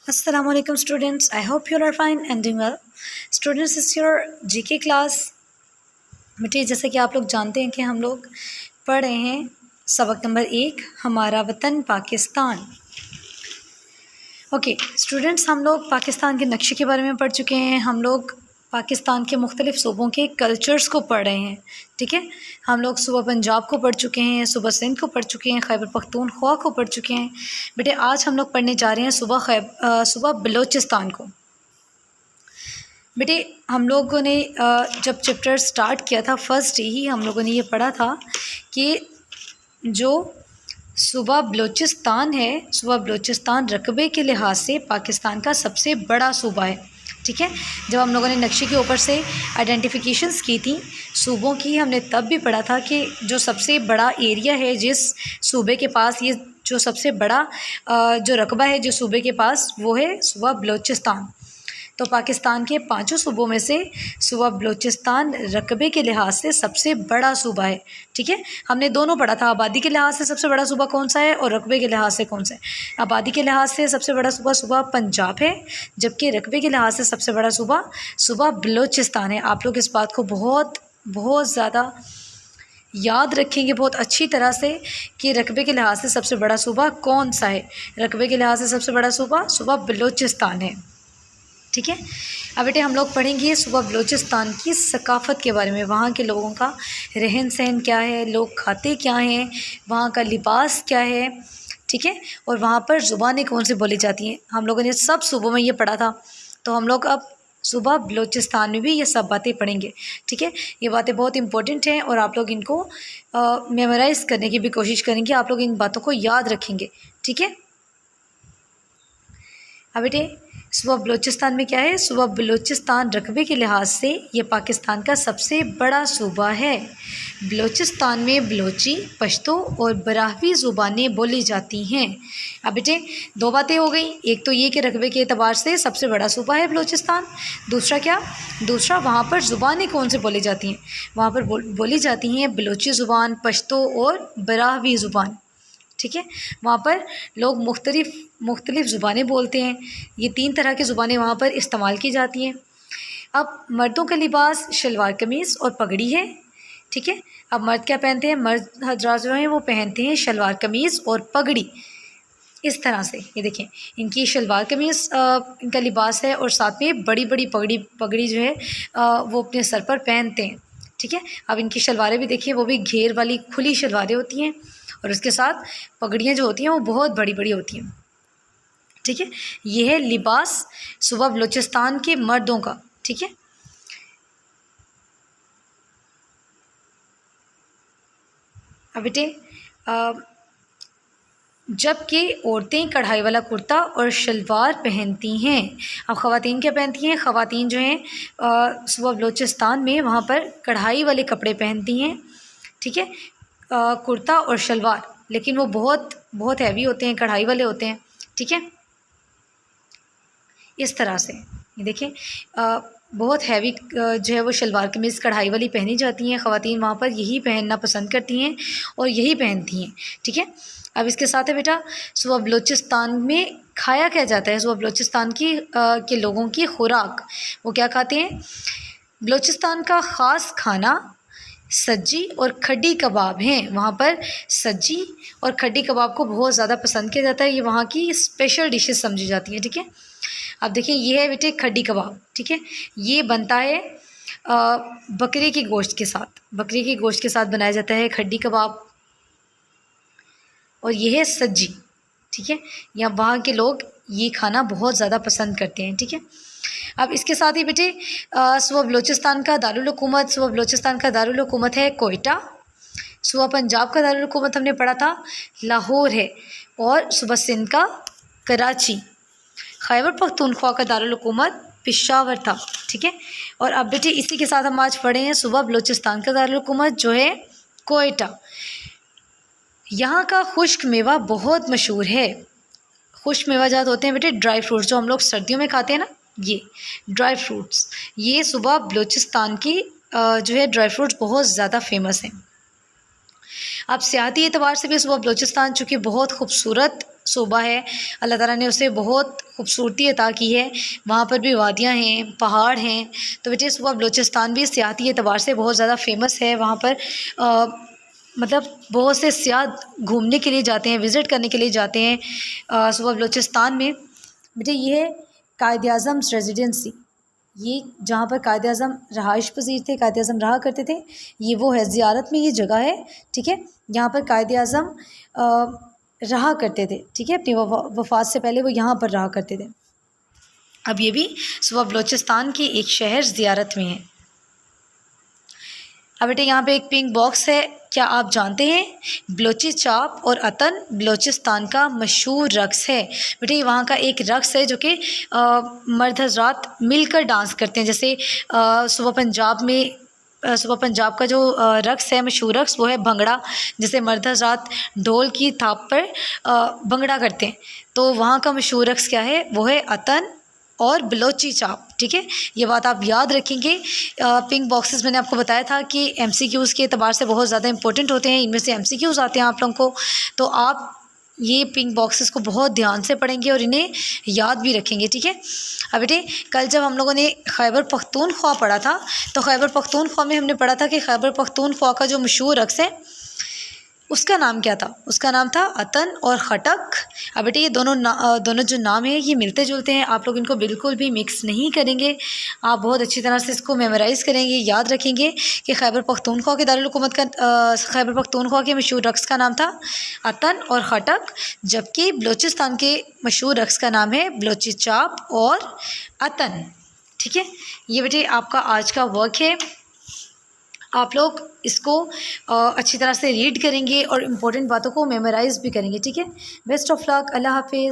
Assalamu alaikum students. I hope you are fine and doing well. Students, this is your GK class. बेटे जैसे कि आप लोग जानते हैं कि हम लोग पढ़ रहे हैं सबक नंबर 1 हमारा वतन पाकिस्तान। ओके स्टूडेंट्स, हम लोग पाकिस्तान के नक्शे के बारे में पढ़ चुके हैं। हम लोग पाकिस्तान के मुख्तलिफ़ सूबों के कल्चर्स को पढ़ रहे हैं। ठीक है, हम लोग सुबह पंजाब को पढ़ चुके हैं, सुबह सिंध को पढ़ चुके हैं, खैबर पख्तूनख्वा को पढ़ चुके हैं। बेटे आज हम लोग पढ़ने जा रहे हैं सुबह बलूचिस्तान को। बेटे हम लोगों ने जब चैप्टर स्टार्ट किया था फर्स्ट डे ही हम लोगों ने ये पढ़ा था कि जो सूबा बलूचिस्तान है, सूबा बलूचिस्तान रकबे के लिहाज से पाकिस्तान का सबसे बड़ा सूबा है। ठीक है, जब हम लोगों ने नक्शे के ऊपर से आइडेंटिफिकेशंस की थी सूबों की, हमने तब भी पढ़ा था कि जो सबसे बड़ा एरिया है जिस सूबे के पास, ये जो सबसे बड़ा जो रकबा है जो सूबे के पास, वो है सूबा बलूचिस्तान। तो पाकिस्तान के 5 सूबों में से सूबा बलूचिस्तान रकबे के लिहाज से सबसे बड़ा सूबा है। ठीक है, हमने दोनों पढ़ा था, आबादी के लिहाज से सबसे बड़ा सूबा कौन सा है और रकबे के लिहाज से कौन सा है। आबादी के लिहाज से सबसे बड़ा सूबा पंजाब है, जबकि रकबे के लिहाज से सबसे बड़ा सूबा बलूचिस्तान है। आप लोग इस बात को बहुत बहुत ज़्यादा याद रखेंगे बहुत अच्छी तरह से कि रकबे के लिहाज से सबसे बड़ा सूबा कौन सा है। रकबे के लिहाज से सबसे बड़ा सूबा बलूचिस्तान है। ठीक है, अब बेटे हम लोग पढ़ेंगे सूबा बलूचिस्तान की सकाफ़त के बारे में। वहाँ के लोगों का रहन सहन क्या है, लोग खाते क्या हैं, वहाँ का लिबास क्या है। ठीक है, और वहाँ पर ज़ुबानें कौन सी बोली जाती हैं। हम लोगों ने सब सूबों में ये पढ़ा था, तो हम लोग अब सूबा बलूचिस्तान में भी ये सब बातें पढ़ेंगे। ठीक है, ये बातें बहुत इंपॉर्टेंट हैं और आप लोग इनको मेमोराइज़ करने की भी कोशिश करेंगे। आप लोग इन बातों को याद रखेंगे। ठीक है, अब बेटे सूबा बलूचिस्तान में क्या है, सूबा बलूचिस्तान रकबे के लिहाज से ये पाकिस्तान का सबसे बड़ा सूबा है। बलूचिस्तान में बलोची, पश्तो और बराहवी ज़ुबानें बोली जाती हैं। अब बेटे दो बातें हो गई, एक तो ये कि रकबे के एतबार से सबसे बड़ा सूबा है बलूचिस्तान, दूसरा क्या, दूसरा वहाँ पर ज़ुबानें कौन से बोली जाती हैं। वहाँ पर बोली जाती हैं बलोची ज़ुबान, पश्तो और बराहवी ज़ुबान। ठीक है, वहाँ पर लोग मुख्तलिफ़ ज़ुबानें बोलते हैं। ये 3 तरह की ज़ुबानें वहाँ पर इस्तेमाल की जाती हैं। अब मर्दों का लिबास शलवार कमीज़ और पगड़ी है। ठीक है, अब मर्द क्या पहनते हैं, मर्द हज़रात जो हैं वो पहनते हैं शलवार कमीज़ और पगड़ी। इस तरह से ये देखें, इनकी शलवार कमीज़ इनका लिबास है और साथ में बड़ी बड़ी पगड़ी जो है वो अपने सर पर पहनते हैं। ठीक है, अब इनकी शलवारें भी देखिए, वो भी घेर वाली खुली शलवारें होती हैं और उसके साथ पगड़ियाँ जो होती हैं वो बहुत बड़ी बड़ी होती हैं। ठीक है, ये है लिबास सूबा बलूचिस्तान के मर्दों का। ठीक है, अब बेटे जबकि औरतें कढ़ाई वाला कुर्ता और शलवार पहनती हैं। अब ख़वातीन क्या पहनती हैं, ख़वातीन जो हैं सूबा बलूचिस्तान में वहाँ पर कढ़ाई वाले कपड़े पहनती हैं। ठीक है, कुर्ता और शलवार, लेकिन वो बहुत बहुत हैवी होते हैं, कढ़ाई वाले होते हैं। ठीक है, इस तरह से ये देखें बहुत हैवी जो है वो शलवार कमीज़ कढ़ाई वाली पहनी जाती हैं। ख़वातीन वहाँ पर यही पहनना पसंद करती हैं और यही पहनती हैं। ठीक है, अब इसके साथ है बेटा सूबा बलूचिस्तान में खाया क्या जाता है। सूबा बलूचिस्तान के लोगों की खुराक, वो क्या खाते हैं। बलूचिस्तान का ख़ास खाना सज्जी और खड्डी कबाब हैं। वहाँ पर सज्जी और खड्डी कबाब को बहुत ज़्यादा पसंद किया जाता है, ये वहाँ की स्पेशल डिशेस समझी जाती हैं। ठीक है, अब देखिए ये है बेटे खड्डी कबाब। ठीक है, ये बनता है बकरे के गोश्त के साथ, बकरे के गोश्त के साथ बनाया जाता है खड्डी कबाब। और ये है सज्जी। ठीक है, यहाँ वहाँ के लोग ये खाना बहुत ज़्यादा पसंद करते हैं। ठीक है, अब इसके साथ ही बेटे सूबा बलूचिस्तान का दारुल हुकूमत है कोयटा। सूबा पंजाब का दारुल हुकूमत हमने पढ़ा था लाहौर है, और सूबा सिंध का कराची। खैबर पख्तूनख्वा का दारुल हुकूमत पेशावर था। ठीक है, और अब बेटे इसी के साथ हम आज पढ़े हैं सूबा बलूचिस्तान का दारुल हुकूमत जो है कोयटा। यहाँ का खुश्क मेवा बहुत मशहूर है। खुश्क मेवा जात होते हैं बेटे ड्राई फ्रूट्स, जो हम लोग सर्दियों में खाते हैं ना, ये ड्राई फ्रूट्स, ये सूबा बलूचिस्तान की जो है ड्राई फ्रूट्स बहुत ज़्यादा फेमस हैं। अब सियाहती एतबार से भी सूबा बलूचिस्तान चूँकि बहुत खूबसूरत सूबा है, अल्लाह ताला ने उसे बहुत खूबसूरती अता की है। वहाँ पर भी वादियाँ हैं, पहाड़ हैं। तो बेटे सूबा बलूचिस्तान भी सियाहती एतबार से बहुत ज़्यादा फ़ेमस है। वहाँ पर मतलब बहुत से सियाह घूमने के लिए जाते हैं, विज़िट करने के लिए जाते हैं सूबा बलूचिस्तान में। बेटे ये है कायद-ए-आज़म्स रेज़िडेंसी, ये जहाँ पर कायद-ए-आज़म रहाइश पज़ीर थे, कायद-ए-आज़म रहा करते थे, ये वो है। ज़ियारत में ये जगह है, ठीक है, यहाँ पर कायद-ए-आज़म रहा करते थे, ठीक है, अपनी वफ़ात से पहले वो यहाँ पर रहा करते थे। अब ये भी सूबा बलूचिस्तान की एक शहर ज़ियारत में है। अब बेटे यहाँ पे एक पिंक बॉक्स है, क्या आप जानते हैं बलोची चाप और अतन बलूचिस्तान का मशहूर रक़्स है। बेटे वहाँ का एक रक़्स है जो कि मर्द हज़रात मिलकर डांस करते हैं। जैसे सूबा पंजाब का जो रक़्स है, मशहूर रक़्स, वो है भंगड़ा, जिसे मर्द हज़रात ढोल की थाप पर भंगड़ा करते हैं। तो वहाँ का मशहूर रक़्स क्या है, वो है अतन और बलोची चाप, ठीक है। ये बात आप याद रखेंगे। पिंक बॉक्सेस मैंने आपको बताया था कि एमसीक्यूज़ के एतबार से बहुत ज़्यादा इंपॉर्टेंट होते हैं, इनमें से एमसीक्यूज़ आते हैं आप लोगों को। तो आप ये पिंक बॉक्सेस को बहुत ध्यान से पढ़ेंगे और इन्हें याद भी रखेंगे, ठीक है। अब बेटे कल जब हम लोगों ने खैबर पख्तूनख्वा पढ़ा था, तो खैबर पख्तूनख्वा में हमने पढ़ा था कि खैबर पख्तूनख्वा का जो मशहूर रक़्स है उसका नाम क्या था, उसका नाम था अतन और खटक। अब बेटे ये दोनों जो नाम है ये मिलते जुलते हैं, आप लोग इनको बिल्कुल भी मिक्स नहीं करेंगे। आप बहुत अच्छी तरह से इसको मेमोराइज़ करेंगे, याद रखेंगे कि खैबर पख्तूनख्वा के दारुल हुकूमत का खैबर पख्तूनख्वा के मशहूर रक़्स का नाम था अतन और खटक, जबकि बलूचिस्तान के मशहूर रक़्स का नाम है बलोची चाप और अतन, ठीक है। ये बेटे आपका आज का वर्क है, आप लोग इसको अच्छी तरह से रीड करेंगे और इम्पोर्टेंट बातों को मेमोराइज़ भी करेंगे, ठीक है। बेस्ट ऑफ लक, अल्लाह हाफ़िज़।